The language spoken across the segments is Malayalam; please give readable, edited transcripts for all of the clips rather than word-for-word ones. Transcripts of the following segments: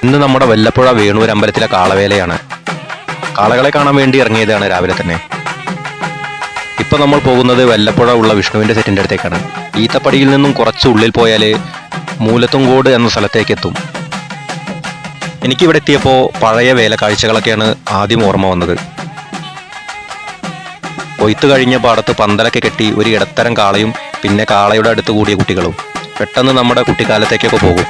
ഇന്ന് നമ്മുടെ വല്ലപ്പുഴ വേണൂർ അമ്പലത്തിലെ കാളവേലയാണ്. കാളകളെ കാണാൻ വേണ്ടി ഇറങ്ങിയതാണ് രാവിലെ തന്നെ. ഇപ്പൊ നമ്മൾ പോകുന്നത് വല്ലപ്പുഴ ഉള്ള വിഷ്ണുവിന്റെ സെറ്റിന്റെ അടുത്തേക്കാണ്. ഈത്തപ്പടിയിൽ നിന്നും കുറച്ച് ഉള്ളിൽ പോയാൽ മൂലത്തുംകോട് എന്ന സ്ഥലത്തേക്ക് എത്തും. എനിക്കിവിടെ എത്തിയപ്പോൾ പഴയ വേല കാഴ്ചകളൊക്കെയാണ് ആദ്യം ഓർമ്മ വന്നത്. കൊയ്ത്ത് കഴിഞ്ഞ പാടത്ത് പന്തലൊക്കെ കെട്ടി ഒരു ഇടത്തരം കാളയും പിന്നെ കാളയുടെ അടുത്ത് കൂടിയ കുട്ടികളും. പെട്ടെന്ന് നമ്മുടെ കുട്ടിക്കാലത്തേക്കൊക്കെ പോകും.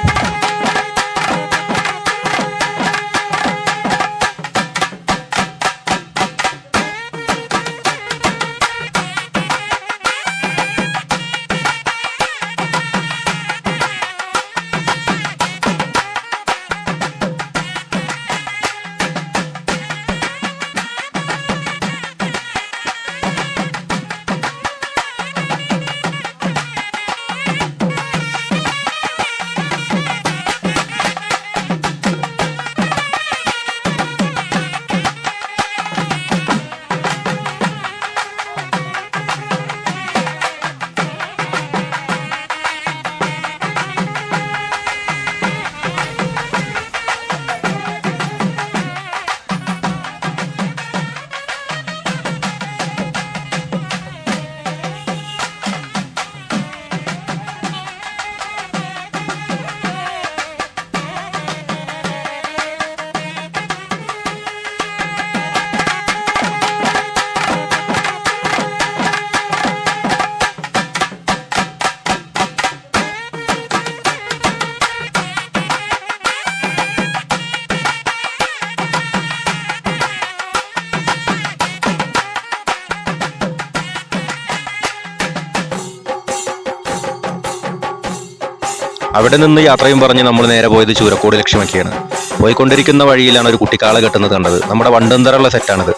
അവിടെ നിന്ന് യാത്രയും പറഞ്ഞ് നമ്മൾ നേരെ പോയത് ചൂരക്കോട് ലക്ഷ്യമാക്കിയാണ്. പോയിക്കൊണ്ടിരിക്കുന്ന വഴിയിലാണ് ഒരു കുട്ടിക്കാള കെട്ടുന്നത് കണ്ടത്. നമ്മുടെ വണ്ടന്തറുള്ള സെറ്റാണിത്.